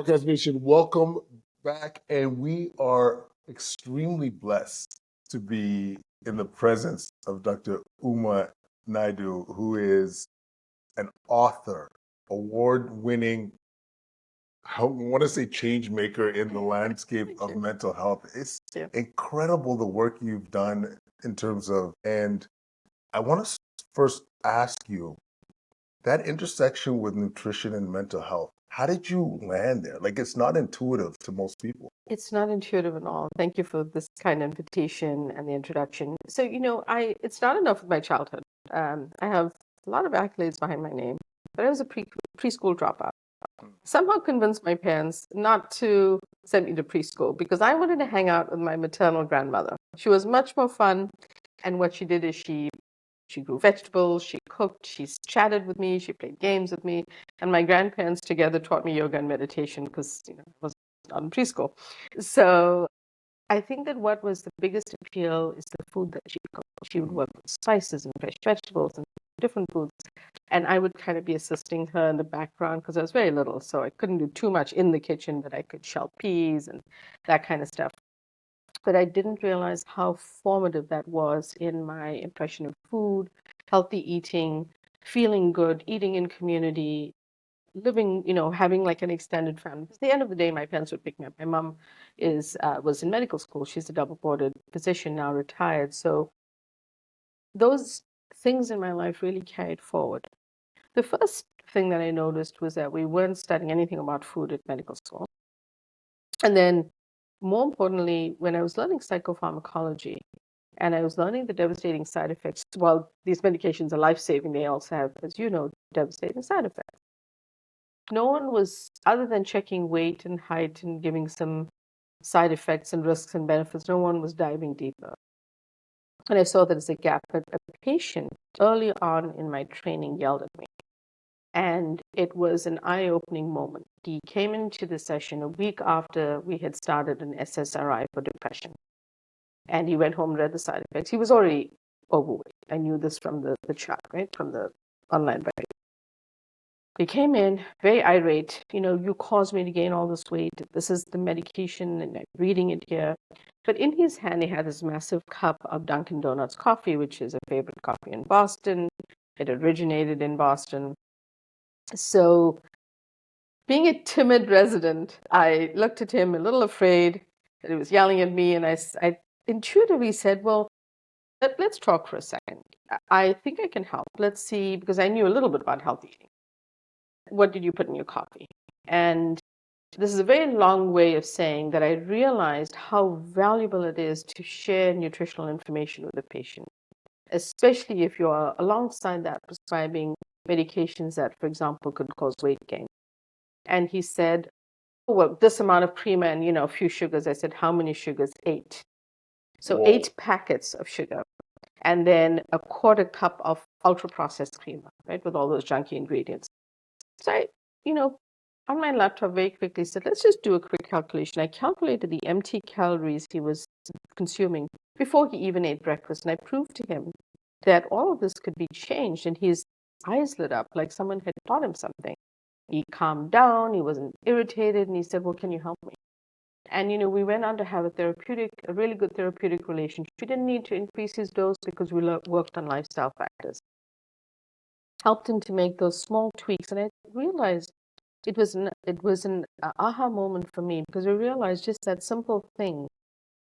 Podcast Nation, welcome back. And we are extremely blessed to be in the presence of Dr. Naidoo, who is an author, award-winning, I want to say change maker in the landscape of mental health. It's incredible the work you've done in terms of, and I want to first ask you that intersection with nutrition and mental health. How did you land there? Like, it's not intuitive to most people. It's not intuitive at all. Thank you for this kind invitation and the introduction. So, it started off with my childhood. I have a lot of accolades behind my name, but I was a preschool dropout. Somehow convinced my parents not to send me to preschool because I wanted to hang out with my maternal grandmother. She was much more fun, and what she did is she grew vegetables, she cooked, she chatted with me, she played games with me, and my grandparents together taught me yoga and meditation because I was not in preschool. So I think that what was the biggest appeal is the food that she cooked. She would work with spices and fresh vegetables and different foods. And I would kind of be assisting her in the background because I was very little. So I couldn't do too much in the kitchen, but I could shell peas and that kind of stuff. But I didn't realize how formative that was in my impression of food, healthy eating, feeling good, eating in community, living, having like an extended family. At the end of the day, my parents would pick me up. My mom was in medical school. She's a double boarded physician, now retired. So those things in my life really carried forward. The first thing that I noticed was that we weren't studying anything about food at medical school. And then, more importantly, when I was learning psychopharmacology and I was learning the devastating side effects, while these medications are life saving, they also have, as you know, devastating side effects. No one was, other than checking weight and height and giving some side effects and risks and benefits, no one was diving deeper. And I saw that as a gap. But a patient early on in my training yelled at me. And it was an eye-opening moment. He came into the session a week after we had started an SSRI for depression. And he went home, read the side effects. He was already overweight. I knew this from the chart, right? From the online writing. He came in very irate. You caused me to gain all this weight. This is the medication, and I'm reading it here. But in his hand, he had this massive cup of Dunkin' Donuts coffee, which is a favorite coffee in Boston. It originated in Boston. So, being a timid resident, I looked at him a little afraid that he was yelling at me, and I intuitively said, well, let's talk for a second. I think I can help. Let's see, because I knew a little bit about healthy eating. What did you put in your coffee? And this is a very long way of saying that I realized how valuable it is to share nutritional information with a patient, especially if you are alongside that prescribing medications that, for example, could cause weight gain. And he said, oh, well, this amount of cream and, a few sugars. I said, how many sugars? 8. So Whoa. 8 packets of sugar. And then a quarter cup of ultra-processed creamer, right, with all those junky ingredients. So I, on my laptop very quickly said, let's just do a quick calculation. I calculated the empty calories he was consuming before he even ate breakfast. And I proved to him that all of this could be changed. And his eyes lit up like someone had taught him something. He calmed down, he wasn't irritated, and he said, well, can you help me? And, we went on to have a really good therapeutic relationship. We didn't need to increase his dose because we worked on lifestyle factors. Helped him to make those small tweaks. And I realized it was an aha moment for me because I realized just that simple thing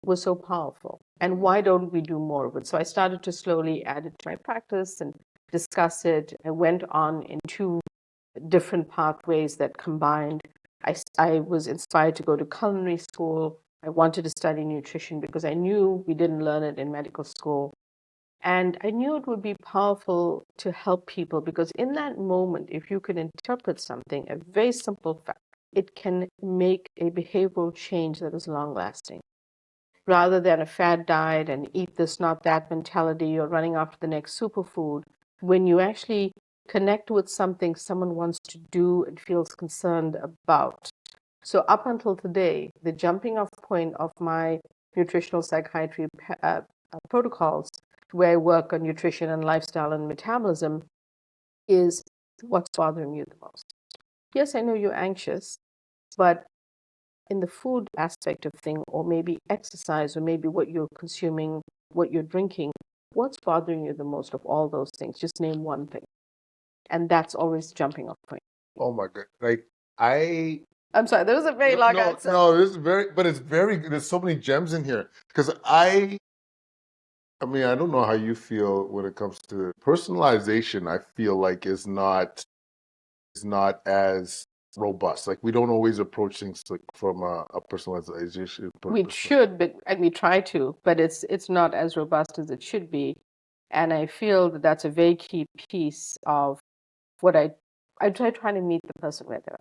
was so powerful. And why don't we do more of it? So I started to slowly add it to my practice and discuss it. I went on in 2 different pathways that combined. I was inspired to go to culinary school. I wanted to study nutrition because I knew we didn't learn it in medical school. And I knew it would be powerful to help people because in that moment, if you can interpret something, a very simple fact, it can make a behavioral change that is long lasting. Rather than a fad diet and eat this, not that mentality or running after the next superfood, when you actually connect with something someone wants to do and feels concerned about. So up until today, the jumping off point of my nutritional psychiatry protocols, where I work on nutrition and lifestyle and metabolism, is what's bothering you the most. Yes, I know you're anxious, But in the food aspect of thing, or maybe exercise, or maybe what you're consuming, what you're drinking, what's bothering you the most of all those things? Just name one thing. And that's always jumping off point. Oh my God. Like I I'm sorry, that was a very long answer. no, this is very, but it's very, there's so many gems in here. Because I mean, I don't know how you feel when it comes to personalization. I feel like is not as robust. Like we don't always approach things like from a personalization We perspective. should, but and we try to, but it's not as robust as it should be. And I feel that that's a very key piece of what I try trying to meet the person where they're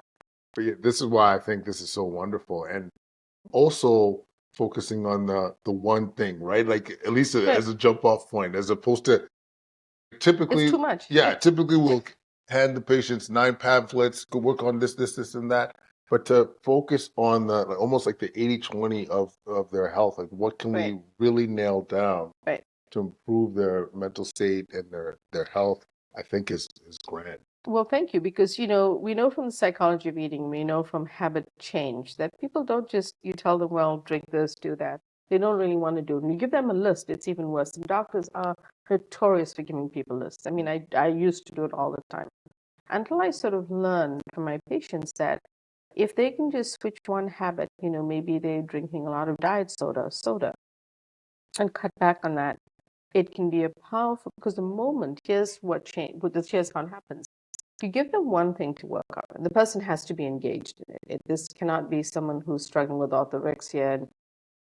But yeah, this is why I think this is so wonderful, and also focusing on the one thing, right? Like at least at. Right. as a jump off point, as opposed to It's typically, too much. yeah, typically we'll hand the patients 9 pamphlets, go work on this, and that. But to focus on the like, almost like the 80-20 of their health, like what can Right. we really nail down Right. to improve their mental state and their health, I think is grand. Well, thank you, because we know from the psychology of eating, we know from habit change that people don't just you tell them, well, drink this, do that. They don't really want to do it. And you give them a list, it's even worse. And doctors are notorious for giving people lists. I mean, I used to do it all the time until I sort of learned from my patients that if they can just switch one habit, maybe they're drinking a lot of diet soda, and cut back on that, it can be a powerful, because the moment, here's here's how it happens. You give them one thing to work on. The person has to be engaged in it. This cannot be someone who's struggling with orthorexia and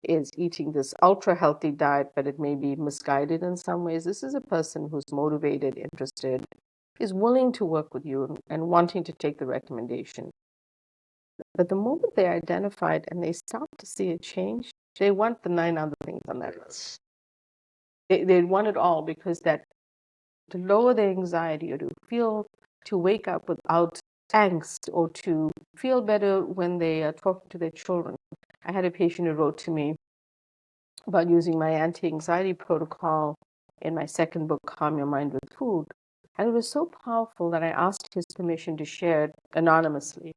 is eating this ultra healthy diet, but it may be misguided in some ways. This is a person who's motivated, interested, is willing to work with you and wanting to take the recommendation. But the moment they identify it and they start to see a change, they want the 9 other things on that list. They want it all, because that to lower their anxiety, or to wake up without angst, or to feel better when they are talking to their children. I had a patient who wrote to me about using my anti-anxiety protocol in my second book, Calm Your Mind with Food. And it was so powerful that I asked his permission to share it anonymously.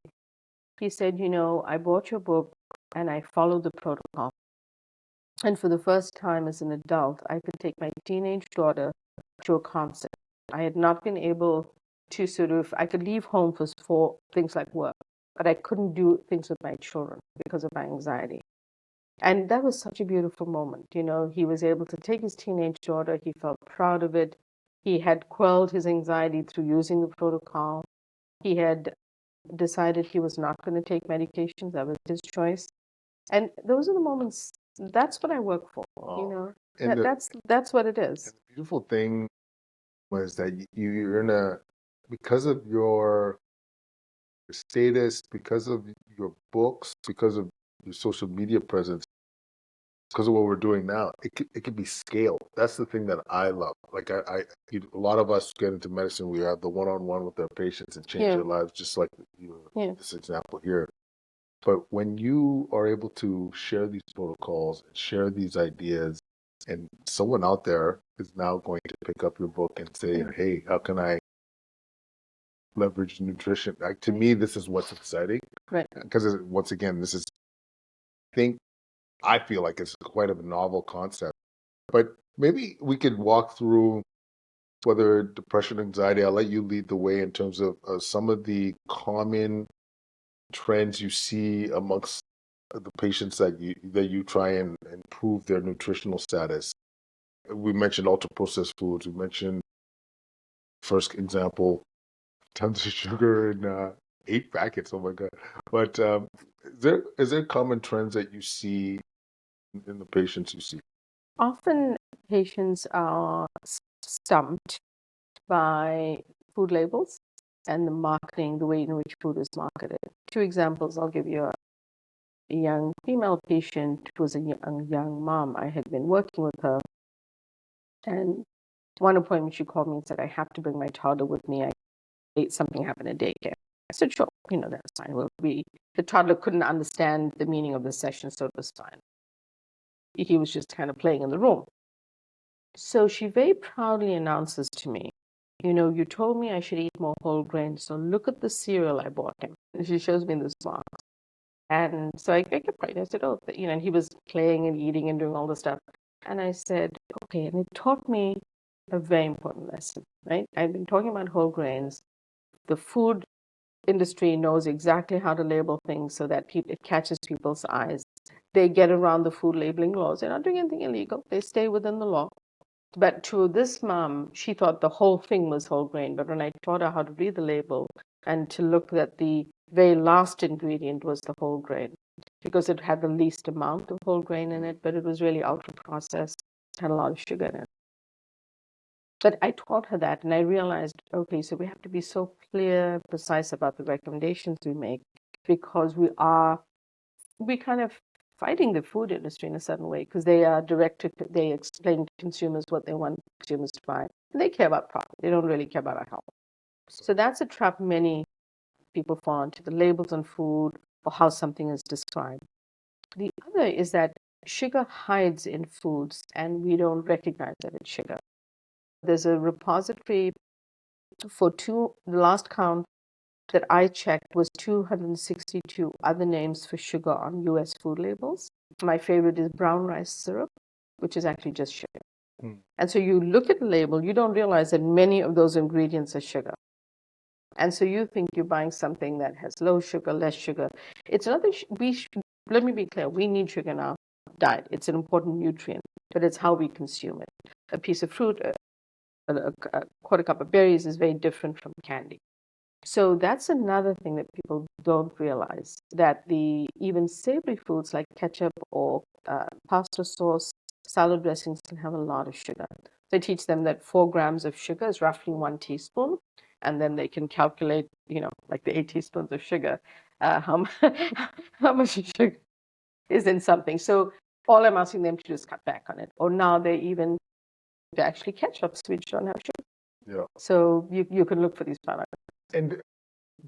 He said, I bought your book and I followed the protocol. And for the first time as an adult, I could take my teenage daughter to a concert. I had not been able to I could leave home for things like work, but I couldn't do things with my children because of my anxiety. And that was such a beautiful moment. He was able to take his teenage daughter. He felt proud of it. He had quelled his anxiety through using the protocol. He had decided he was not going to take medications. That was his choice. And those are the moments. That's what I work for. Wow. And That's what it is. the beautiful thing was that you're in a because of your status, because of your books, because of your social media presence, because of what we're doing now, it could be scaled. That's the thing that I love. Like a lot of us get into medicine, we have the one-on-one with our patients and change Yeah. their lives, just like Yeah. this example here. But when you are able to share these protocols and share these ideas, and someone out there is now going to pick up your book and say, hey, how can I leverage nutrition? Like, to me, this is what's exciting. Right. Because once again, I feel like it's quite a novel concept. But maybe we could walk through whether depression, anxiety, I'll let you lead the way in terms of some of the common trends you see amongst the patients that you try and improve their nutritional status. We mentioned ultra processed foods. We mentioned first example, tons of sugar in 8 packets. Oh my god! But is there common trends that you see in the patients you see? Often patients are stumped by food labels and the marketing, the way in which food is marketed. 2 examples I'll give you. A young female patient who was a young mom. I had been working with her, and one appointment she called me and said, I have to bring my toddler with me. Something happened at daycare. I said, sure, that's fine. The toddler couldn't understand the meaning of the session, so it was fine. He was just kind of playing in the room. So she very proudly announces to me, you told me I should eat more whole grains, so look at the cereal I bought him. And she shows me this box. And so I kept quiet. I said, oh, and he was playing and eating and doing all the stuff. And I said, okay. And it taught me a very important lesson, right? I've been talking about whole grains. The food industry knows exactly how to label things so that it catches people's eyes. They get around the food labeling laws. They're not doing anything illegal. They stay within the law. But to this mom, she thought the whole thing was whole grain. But when I taught her how to read the label and to look that the very last ingredient was the whole grain, because it had the least amount of whole grain in it, but it was really ultra processed, had a lot of sugar in it. But I taught her that, and I realized, okay, so we have to be so clear, precise about the recommendations we make, because we kind of fighting the food industry in a certain way, because they are they explain to consumers what they want consumers to buy. And they care about profit. They don't really care about our health. So that's a trap many people fall into, the labels on food or how something is described. The other is that sugar hides in foods and we don't recognize that it's sugar. There's a repository for the last count that I checked was 262 other names for sugar on US food labels. My favorite is brown rice syrup, which is actually just sugar. And so you look at the label, you don't realize that many of those ingredients are sugar. And so you think you're buying something that has low sugar, less sugar. It's another, let me be clear, we need sugar in our diet. It's an important nutrient, but it's how we consume it. A piece of fruit, a quarter cup of berries is very different from candy. So that's another thing that people don't realize, that even savory foods like ketchup or pasta sauce, salad dressings can have a lot of sugar. They teach them that 4 grams of sugar is roughly 1 teaspoon, and then they can calculate, like the 8 teaspoons of sugar, how much sugar is in something. So all I'm asking them to do is cut back on it. Or now they actually ketchups which don't have sugar. Yeah. So you can look for these products. And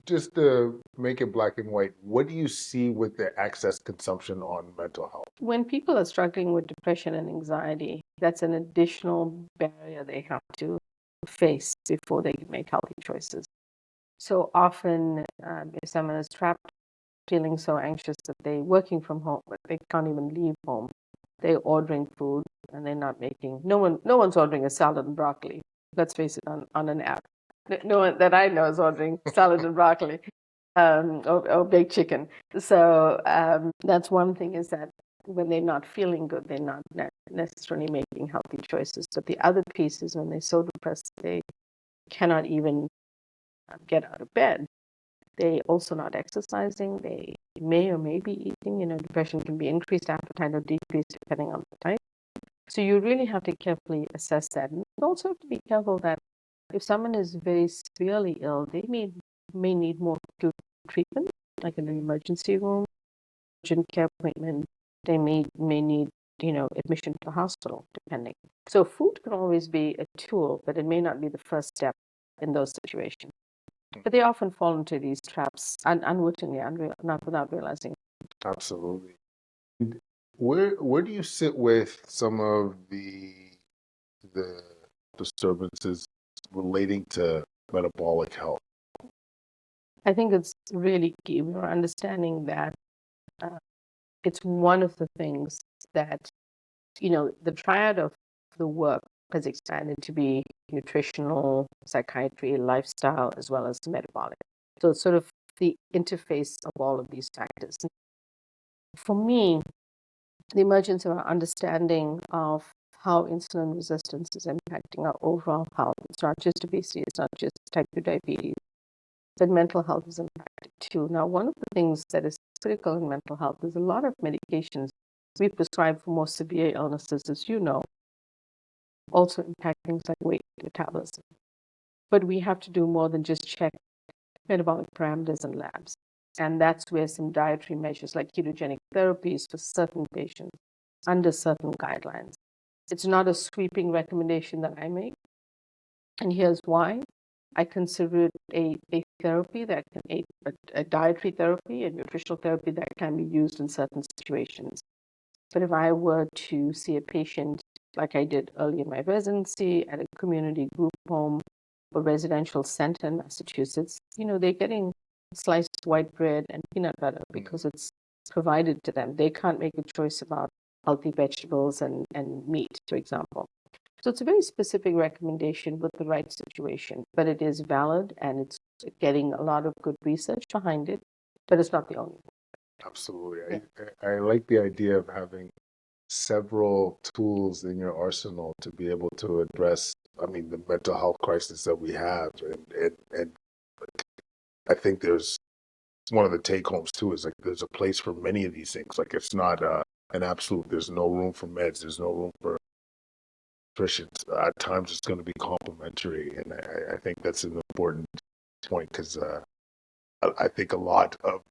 just to make it black and white, what do you see with the excess consumption on mental health? When people are struggling with depression and anxiety, that's an additional barrier they have to face before they can make healthy choices. So often, if someone is trapped, feeling so anxious that they're working from home, but they can't even leave home, they're ordering food and they're not making. No one's ordering a salad and broccoli. Let's face it, on an app. No one that I know is ordering salad and broccoli. Or baked chicken. So that's one thing, is that when they're not feeling good, they're not necessarily making healthy choices. But the other piece is when they're so depressed, they cannot even get out of bed. They also not exercising. They may or may be eating. Depression can be increased appetite or decreased depending on the type. So you really have to carefully assess that. And you also have to be careful that if someone is very severely ill, they may need more acute treatment, like in an emergency room, urgent care appointment. They may need, admission to hospital, depending. So food can always be a tool, but it may not be the first step in those situations. But they often fall into these traps unwittingly, not without realizing. Absolutely. And where do you sit with some of the disturbances relating to metabolic health? I think it's really key. We're understanding that it's one of the things that, the triad of the work has expanded to be nutritional, psychiatry, lifestyle, as well as metabolic. So it's sort of the interface of all of these factors. For me, the emergence of our understanding of how insulin resistance is impacting our overall health. It's not just obesity, it's not just type 2 diabetes, but mental health is impacted too. Now, one of the things that is critical in mental health is a lot of medications we prescribe for more severe illnesses, as you know, also impact things like weight metabolism. But we have to do more than just check metabolic parameters in labs. And that's where some dietary measures like ketogenic therapies for certain patients under certain guidelines. It's not a sweeping recommendation that I make. And here's why. I consider it a therapy that can, a dietary therapy, a nutritional therapy that can be used in certain situations. But if I were to see a patient like I did early in my residency at a community group home or residential center in Massachusetts, they're getting sliced white bread and peanut butter because it's provided to them. They can't make a choice about healthy vegetables and meat, for example. So it's a very specific recommendation with the right situation, but it is valid and it's getting a lot of good research behind it, but it's not the only one. Absolutely. Yeah. I like the idea of having several tools in your arsenal to be able to address, I mean, the mental health crisis that we have. And I think there's one of the take homes too is like there's a place for many of these things. Like it's not an absolute, there's no room for meds, there's no room for nutrition. At times it's going to be complementary. And I think that's an important point because I think a lot of,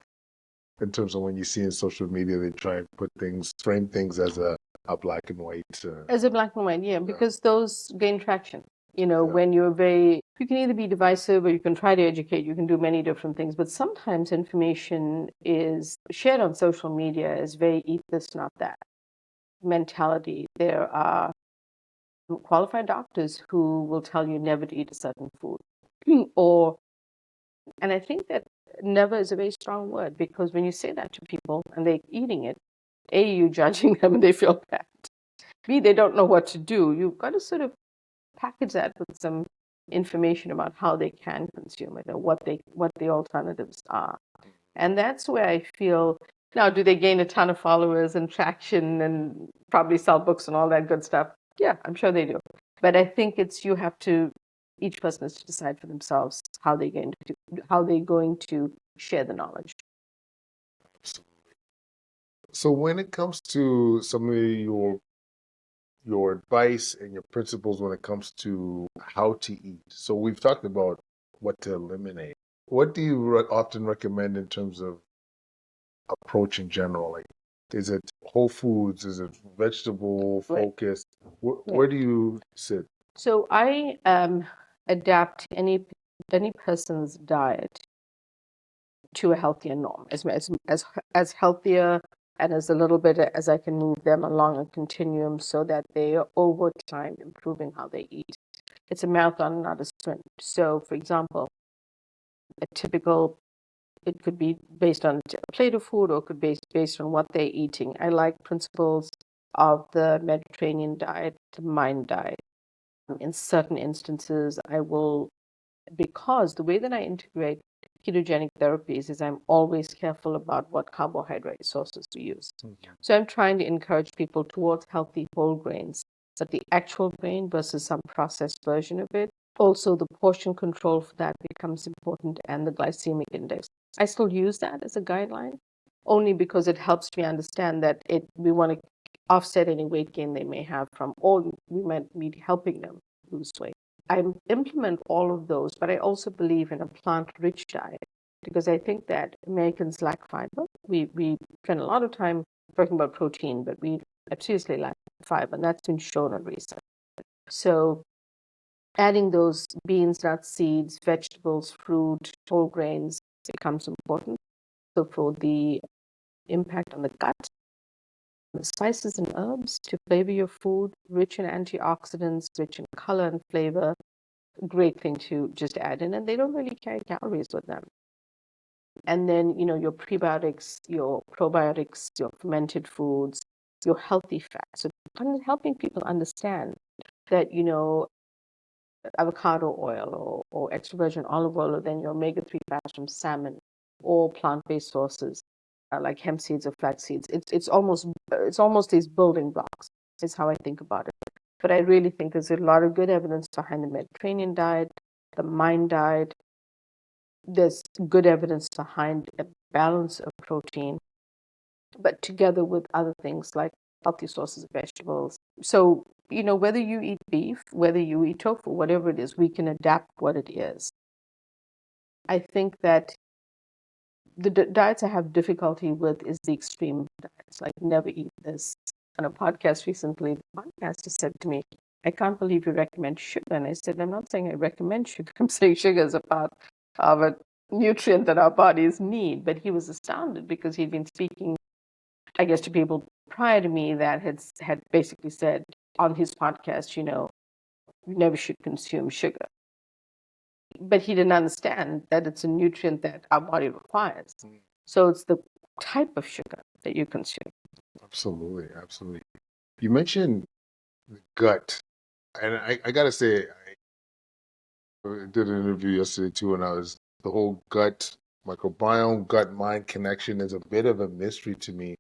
in terms of when you see in social media, they try and put things, frame things as a black and white. As a black and white, yeah, because those gain traction. Yeah. When you can either be divisive or you can try to educate, you can do many different things, but sometimes information is shared on social media as very eat this, not that mentality. There are qualified doctors who will tell you never to eat a certain food. or And I think that never is a very strong word because when you say that to people and they're eating it, A, you're judging them and they feel bad. B, they don't know what to do. You've got to sort of package that with some information about how they can consume it or what the alternatives are. And that's where I feel now, do they gain a ton of followers and traction and probably sell books and all that good stuff? Yeah, I'm sure they do. But I think each person has to decide for themselves how they're going to share the knowledge. So when it comes to some of your advice and your principles when it comes to how to eat. So we've talked about what to eliminate. What do you often recommend in terms of approach in general? Like, is it whole foods? Is it vegetable Right. focused? Right. Where do you sit? So I adapt any person's diet to a healthier norm, as healthier and as a little bit as I can move them along a continuum so that they are over time improving how they eat. It's a marathon, not a sprint. So, for example, it could be based on a plate of food or it could be based on what they're eating. I like principles of the Mediterranean diet, the mind diet. In certain instances, because the way that I integrate ketogenic therapies is I'm always careful about what carbohydrate sources to use. Mhm. So I'm trying to encourage people towards healthy whole grains, but the actual grain versus some processed version of it. Also, the portion control for that becomes important and the glycemic index. I still use that as a guideline only because it helps me understand that we want to offset any weight gain they may have from, or we might be helping them lose weight. I implement all of those, but I also believe in a plant-rich diet because I think that Americans lack fiber. We spend a lot of time talking about protein, but we seriously lack fiber, and that's been shown in research. So adding those beans, nuts, seeds, vegetables, fruit, whole grains becomes important. So for the impact on the gut, the spices and herbs to flavor your food, rich in antioxidants, rich in color and flavor, great thing to just add in, and they don't really carry calories with them. And then, your prebiotics, your probiotics, your fermented foods, your healthy fats. So helping people understand that, avocado oil or extra virgin olive oil, or then your omega-3 fats from salmon or plant-based sources like hemp seeds or flax seeds. It's almost these building blocks is how I think about it. But I really think there's a lot of good evidence behind the Mediterranean diet, the mind diet. There's good evidence behind a balance of protein, but together with other things like healthy sources of vegetables. So, whether you eat beef, whether you eat tofu, whatever it is, we can adapt what it is. I think that the diets I have difficulty with is the extreme diets, like never eat this. On a podcast recently, the podcaster said to me, I can't believe you recommend sugar. And I said, I'm not saying I recommend sugar. I'm saying sugar is a part of a nutrient that our bodies need. But he was astounded because he'd been speaking, I guess, to people prior to me that had basically said on his podcast, you never should consume sugar. But he didn't understand that it's a nutrient that our body requires. So it's the type of sugar that you consume. Absolutely, absolutely. You mentioned the gut, and I gotta say, I did an interview yesterday too, and I was the whole gut microbiome, gut mind connection is a bit of a mystery to me.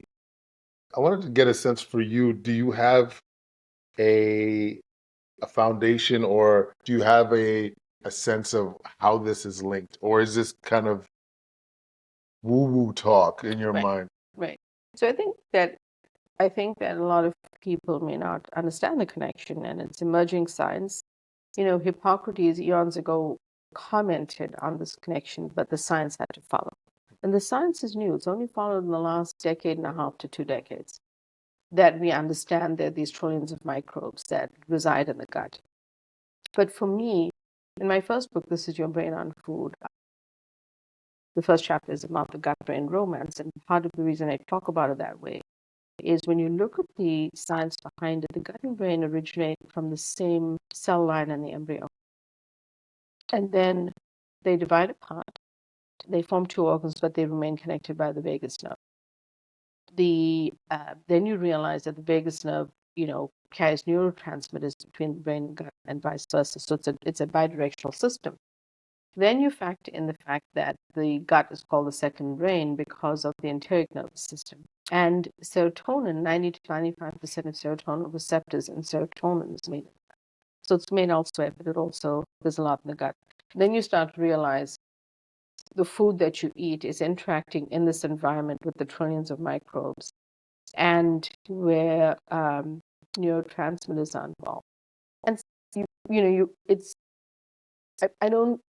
I wanted to get a sense for you. Do you have a a foundation, or do you have a sense of how this is linked, or is this kind of woo woo talk in your Right, mind? right. So I think that a lot of people may not understand the connection, and it's emerging science. Hippocrates eons ago commented on this connection, but the science had to follow. And the science is new. It's only followed in the last decade and a half to 2 decades that we understand there are these trillions of microbes that reside in the gut. But for me, in my first book, This Is Your Brain on Food, the first chapter is about the gut brain romance. And part of the reason I talk about it that way is when you look at the science behind it, the gut and brain originate from the same cell line in the embryo. And then they divide apart. They form two organs, but they remain connected by the vagus nerve. Then you realize that the vagus nerve, carries neurotransmitters between the brain and gut, and vice versa. So it's a bidirectional system. Then you factor in the fact that the gut is called the second brain because of the enteric nervous system. And serotonin, 90 to 95% of serotonin receptors in serotonin is made. So it's made elsewhere, but there's a lot in the gut. Then you start to realize the food that you eat is interacting in this environment with the trillions of microbes, and where neurotransmitters are involved. And I don't,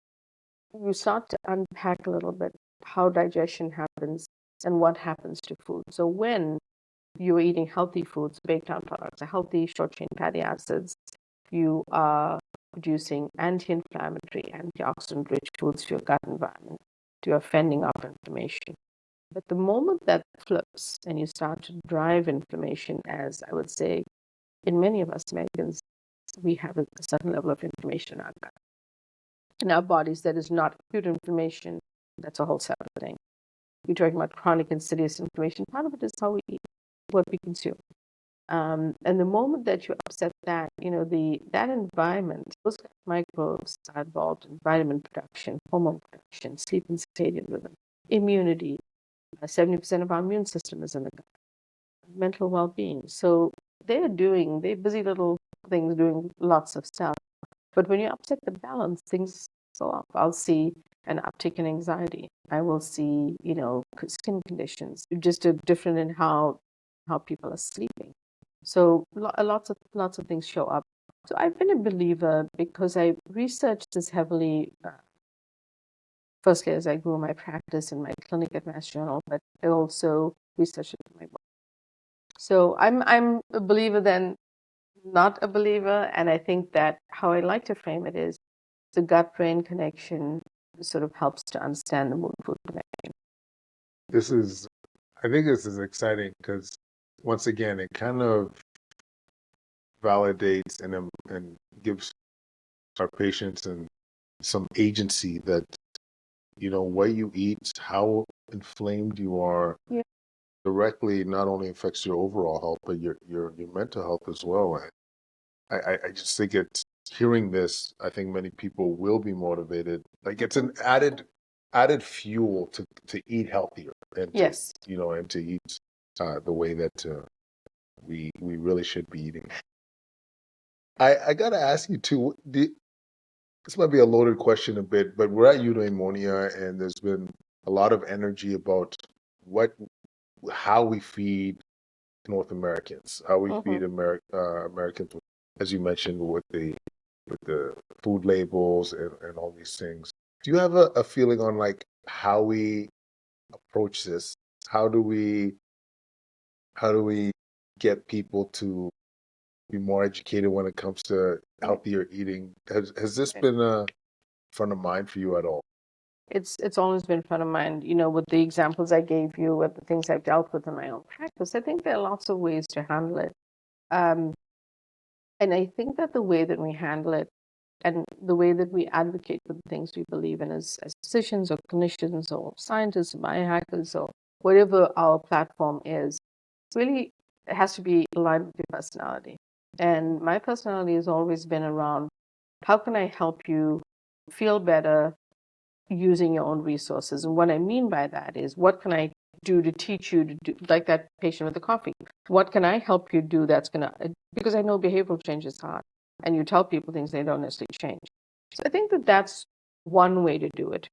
you start to unpack a little bit how digestion happens and what happens to food. So when you're eating healthy foods, baked down products, healthy short chain fatty acids, you are producing anti-inflammatory, antioxidant rich foods to your gut environment. You're fending off inflammation. But the moment that flips and you start to drive inflammation, as I would say, in many of us Americans, we have a certain level of inflammation in our gut. In our bodies, that is not acute inflammation. That's a whole separate thing. We're talking about chronic insidious inflammation. Part of it is how we eat, what we consume. And the moment that you upset that, that environment, those microbes are involved in vitamin production, hormone production, sleep and circadian rhythm, immunity. 70% of our immune system is in the gut. Mental well-being. So they're busy little things doing lots of stuff. But when you upset the balance, things go up. I'll see an uptick in anxiety. I will see, skin conditions, just different in how people are sleeping. So lots of things show up. So I've been a believer because I researched this heavily. Firstly, as I grew my practice in my clinic at Mass General, but I also researched it in my book. So I'm a believer then, not a believer, and I think that how I like to frame it is the gut-brain connection sort of helps to understand the mood-food connection. This is, I think this is exciting because once again, it kind of validates and gives our patients and some agency that what you eat, how inflamed you are, Yeah. directly not only affects your overall health but your mental health as well. I just think it's hearing this. I think many people will be motivated. Like it's an added fuel to eat healthier and to Yes. and to eat the way that we really should be eating. I gotta ask you too. This might be a loaded question a bit, but we're at eudaimonia, and there's been a lot of energy about what how we feed North Americans, how we Mm-hmm. feed Americans, as you mentioned, with the food labels and all these things. Do you have a feeling on like how we approach this? How do we how do we get people to be more educated when it comes to healthier eating? Has this been a front of mind for you at all? It's always been front of mind, with the examples I gave you, with the things I've dealt with in my own practice. I think there are lots of ways to handle it. Um, and I think that the way that we handle it and the way that we advocate for the things we believe in as physicians or clinicians or scientists or biohackers or whatever our platform is, really it has to be aligned with your personality. And my personality has always been around how can I help you feel better using your own resources. And what I mean by that is what can I do to teach you to do, like that patient with the coffee? What can I help you do that's going to, because I know behavioral change is hard and you tell people things they don't necessarily change. So I think that that's one way to do it.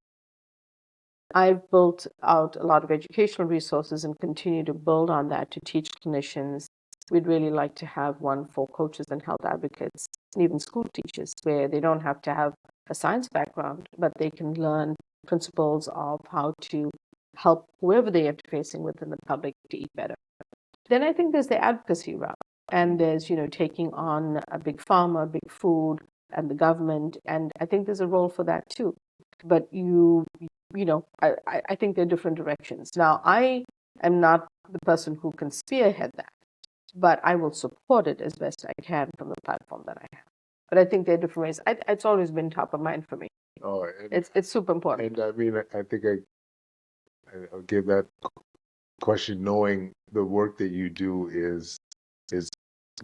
I've built out a lot of educational resources and continue to build on that to teach clinicians. We'd really like to have one for coaches and health advocates and even school teachers where they don't have to have a science background, but they can learn principles of how to help whoever they are facing within the public to eat better. Then I think there's the advocacy route, and there's, taking on a big pharma, big food, and the government, and I think there's a role for that too. But I think there are different directions. Now, I am not the person who can spearhead that, but I will support it as best I can from the platform that I have. But I think there are different ways. It's always been top of mind for me. Oh, It's super important. and I mean, I think I'll give that question knowing the work that you do is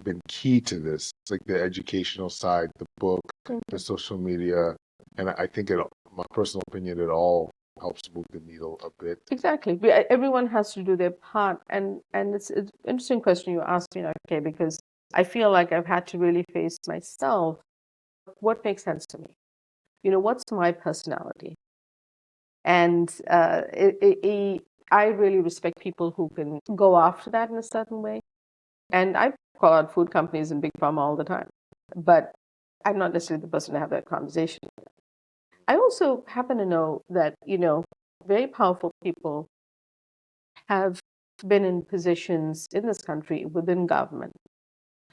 been key to this. It's like the educational side, the book, the social media, and I think my personal opinion, it all helps move the needle a bit. Exactly. Everyone has to do their part, and it's an interesting question you asked me, okay, because I feel like I've had to really face myself. What makes sense to me? What's my personality? And I really respect people who can go after that in a certain way. And I call out food companies and big pharma all the time, but I'm not necessarily the person to have that conversation. I also happen to know that, very powerful people have been in positions in this country within government,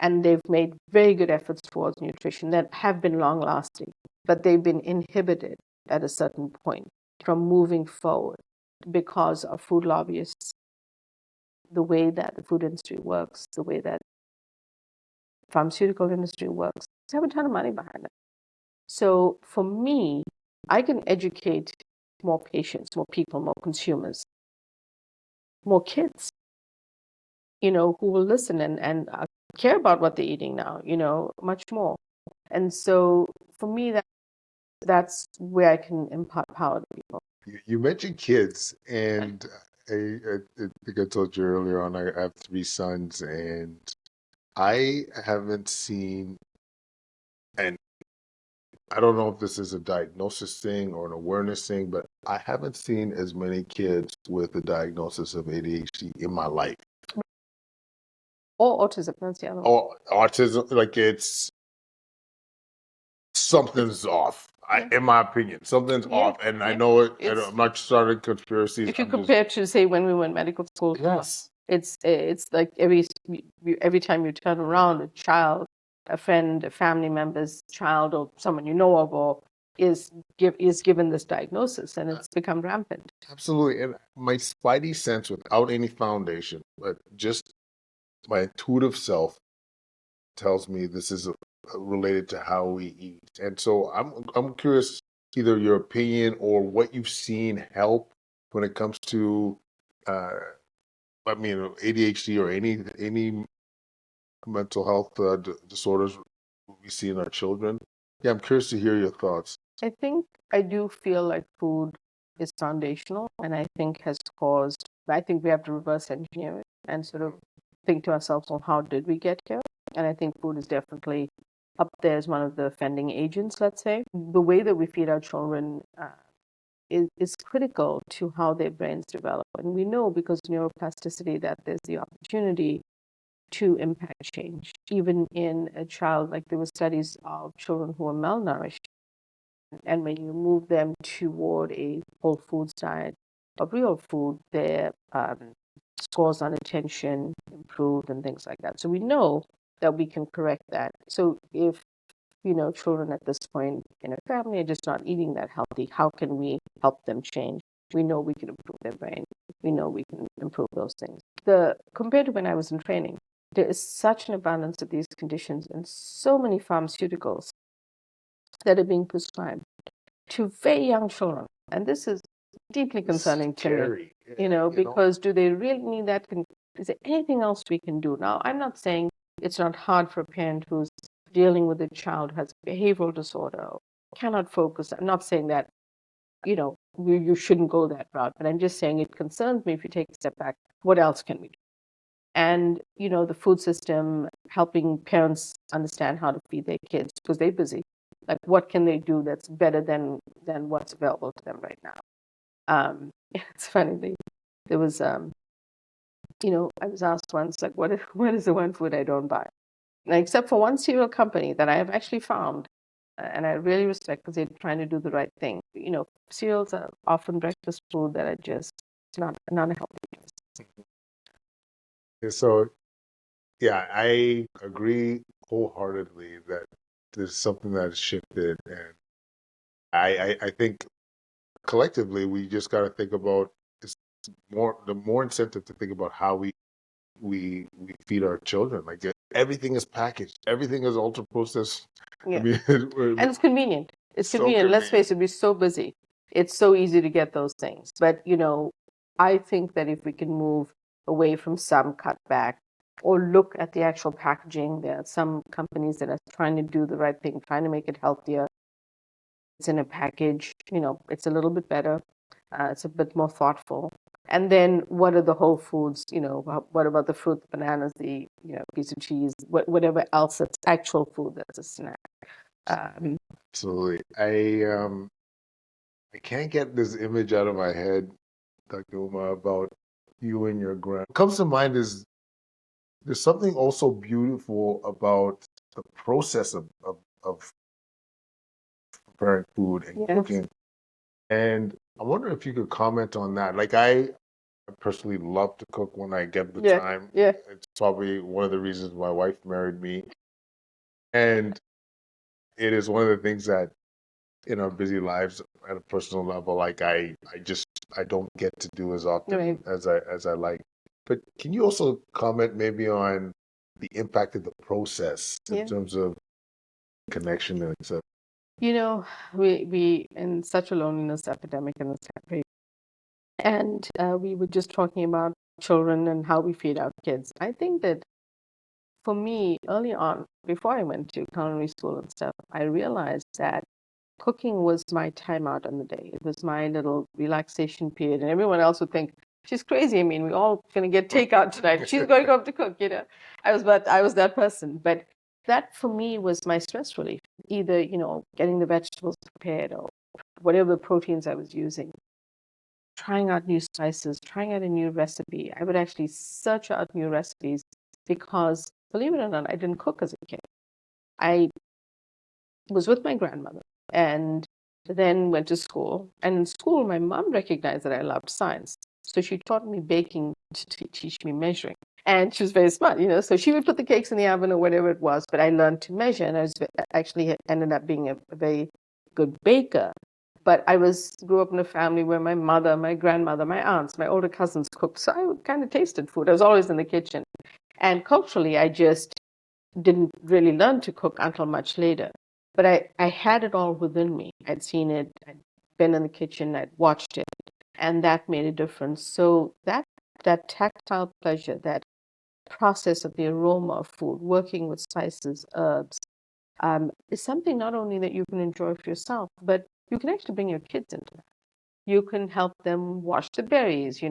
and they've made very good efforts towards nutrition that have been long lasting, but they've been inhibited at a certain point from moving forward because of food lobbyists, the way that the food industry works, the way that pharmaceutical industry works. They have a ton of money behind it. So for me, I can educate more patients, more people, more consumers, more kids, who will listen and care about what they're eating now, much more. And so for me, that's where I can impart power to people. You mentioned kids, and I think I told you earlier on, I have 3 sons, and I haven't seen, and I don't know if this is a diagnosis thing or an awareness thing, but I haven't seen as many kids with a diagnosis of ADHD in my life. Or autism, that's the other one. Or autism, like something's off. In my opinion, something's off, and I know it. I'm not starting conspiracies. If you compare to, say, when we were in medical school, yes, it's like every time you turn around, a child, a friend, a family member's child, or someone you know of, or is given this diagnosis, and it's become rampant. Absolutely, and my spidey sense, without any foundation, but just my intuitive self, tells me this is related to how we eat. And so I'm curious, either your opinion or what you've seen help when it comes to ADHD or any mental health disorders we see in our children. Yeah, I'm curious to hear your thoughts. I think I do feel like food is foundational, and I think I think we have to reverse engineer it and sort of think to ourselves, well, how did we get here? And I think food is definitely up there as one of the offending agents, let's say. The way that we feed our children is critical to how their brains develop. And we know, because of neuroplasticity, that there's the opportunity to impact change. Even in a child, like there were studies of children who are malnourished, and when you move them toward a whole foods diet of real food, their scores on attention improved and things like that. So we know that we can correct that. So if children at this point in a family are just not eating that healthy, how can we help them change? We know we can improve their brain. We know we can improve those things. Compared to when I was in training, there is such an abundance of these conditions and so many pharmaceuticals that are being prescribed to very young children. And this is deeply concerning to me, scary. because do they really need that? Is there anything else we can do? Now, I'm not saying it's not hard for a parent who's dealing with a child who has a behavioral disorder, or cannot focus. I'm not saying that, you shouldn't go that route, but I'm just saying it concerns me if you take a step back. What else can we do? And, the food system, helping parents understand how to feed their kids because they're busy. Like, what can they do that's better than what's available to them right now? It's funny. There was, I was asked once, like, what is the one food I don't buy? Now, except for one cereal company that I have actually found, and I really respect because they're trying to do the right thing. Cereals are often breakfast food that are just not a healthy choice. And so, yeah, I agree wholeheartedly that there's something that has shifted, and I think collectively we just got to think about it's the more incentive to think about how we feed our children. Like everything is packaged, everything is ultra processed. I Yeah. mean, And it's convenient. It's so convenient. Let's face convenient. it, we're so busy. It's so easy to get those things. But, I think that if we can move away from some cutback or look at the actual packaging, there are some companies that are trying to do the right thing, trying to make it healthier. It's in a package, it's a little bit better. It's a bit more thoughtful. And then what are the whole foods? What about the fruit, the bananas, the piece of cheese, whatever else that's actual food that's a snack. Absolutely. I can't get this image out of my head, Dr. Uma, about you and your grand. What comes to mind is there's something also beautiful about the process of preparing food and Yes. cooking. And I wonder if you could comment on that. Like I personally love to cook when I get the Yeah. time. Yeah. It's probably one of the reasons my wife married me. And it is one of the things that in our busy lives at a personal level, like I don't get to do as often Right. as I like. But can you also comment maybe on the impact of the process in Yeah. terms of connection and etc. We in such a loneliness epidemic in this country, and we were just talking about children and how we feed our kids. I think that for me, early on, before I went to culinary school and stuff, I realized that cooking was my time out on the day. It was my little relaxation period. And everyone else would think, she's crazy. I mean, we're all going to get takeout tonight. She's going home to cook. I was that person. But that for me was my stress relief. Either, getting the vegetables prepared or whatever proteins I was using, trying out new spices, trying out a new recipe. I would actually search out new recipes because, believe it or not, I didn't cook as a kid. I was with my grandmother and then went to school. And in school, my mom recognized that I loved science. So she taught me baking to teach me measuring. And she was very smart. So she would put the cakes in the oven or whatever it was, but I learned to measure and actually ended up being a very good baker. But I grew up in a family where my mother, my grandmother, my aunts, my older cousins cooked. So I kind of tasted food. I was always in the kitchen. And culturally, I just didn't really learn to cook until much later. But I had it all within me. I'd seen it, I'd been in the kitchen, I'd watched it, and that made a difference. So that tactile pleasure, that process of the aroma of food, working with spices, herbs, is something not only that you can enjoy for yourself, but you can actually bring your kids into that. You can help them wash the berries,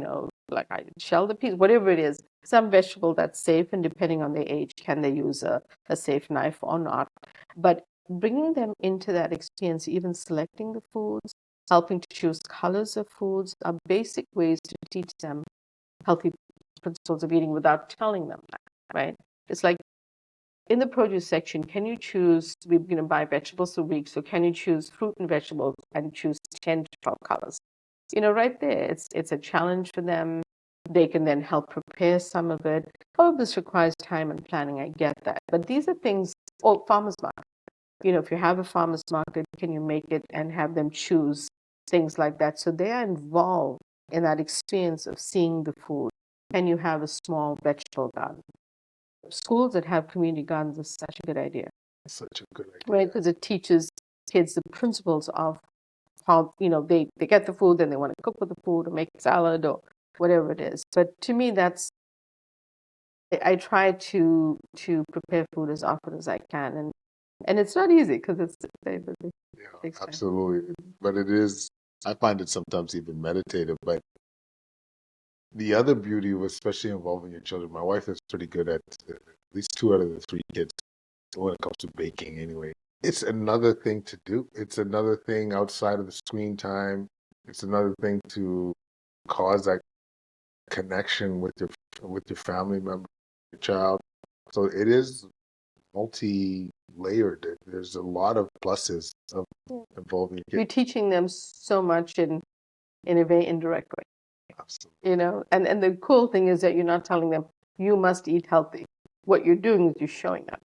like I shell the peas, whatever it is. Some vegetable that's safe, and depending on their age, can they use a safe knife or not? But bringing them into that experience, even selecting the foods, helping to choose colors of foods, are basic ways to teach them healthy principles of eating without telling them that, right? It's like in the produce section, can you choose, we're going to buy vegetables a week, so can you choose fruit and vegetables and choose 10 to 12 colors? Right there, it's a challenge for them. They can then help prepare some of it. All of this requires time and planning, I get that. But these are things, farmers market. If you have a farmers market, can you make it and have them choose things like that? So they are involved in that experience of seeing the food. Can you have a small vegetable garden? Schools that have community gardens is such a good idea. Such a good idea. Right, because it teaches kids the principles of how, they get the food, then they want to cook with the food or make a salad or whatever it is. But to me, I try to prepare food as often as I can, and it's not easy because it's very busy. Yeah, Takes time. absolutely. But it is, I find it sometimes even meditative. But the other beauty was especially involving your children. My wife is pretty good at least 2 out of the 3 kids when it comes to baking anyway. It's another thing to do. It's another thing outside of the screen time. It's another thing to cause that connection with your family member, your child. So it is multi-layered. There's a lot of pluses of Yeah. involving You're kids. teaching them so much in a very indirect way, Absolutely. and the cool thing is that you're not telling them you must eat healthy. What you're doing is you're showing them.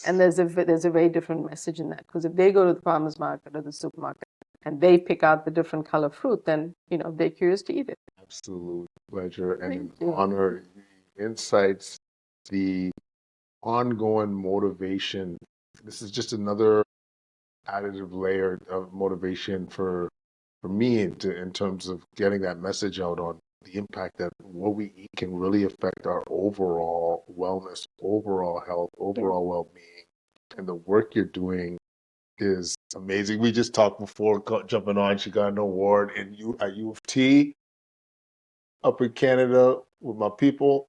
And Yes. there's a very different message in that, because if they go to the farmer's market or the supermarket and they pick out the different color fruit, then they're curious to eat it. Absolute pleasure and Thank an you. honor. The insights, the ongoing motivation. This is just another additive layer of motivation for me in terms of getting that message out on the impact that what we eat can really affect our overall wellness, overall health, Yeah. overall well-being. And the work you're doing is amazing. We just talked before jumping on. She got an award at U of T up in Canada with my people.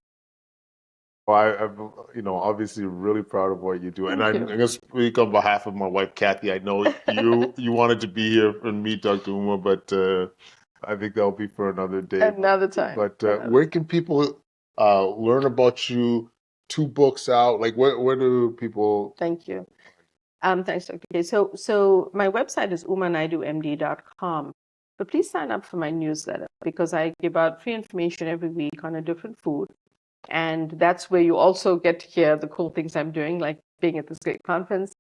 I'm, obviously really proud of what you do, and Thank I'm you. going to speak on behalf of my wife, Kathy. I know you wanted to be here and meet Dr. Uma, but I think that'll be for another day. Another time. But Another. where can people learn about you? 2 books out. Like where do people? Thank you. Thanks, Dr. K. So my website is umanaidoomd.com. But please sign up for my newsletter, because I give out free information every week on a different food. And that's where you also get to hear the cool things I'm doing, like being at this great conference.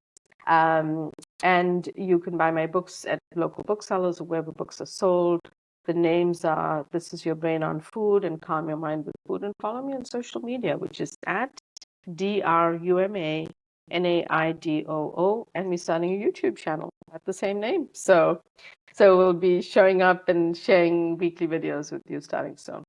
And you can buy my books at local booksellers or wherever books are sold. The names are This Is Your Brain on Food and Calm Your Mind with Food. And follow me on social media, which is at DRUMANAIDOO. And we're starting a YouTube channel at the same name. So we'll be showing up and sharing weekly videos with you starting soon.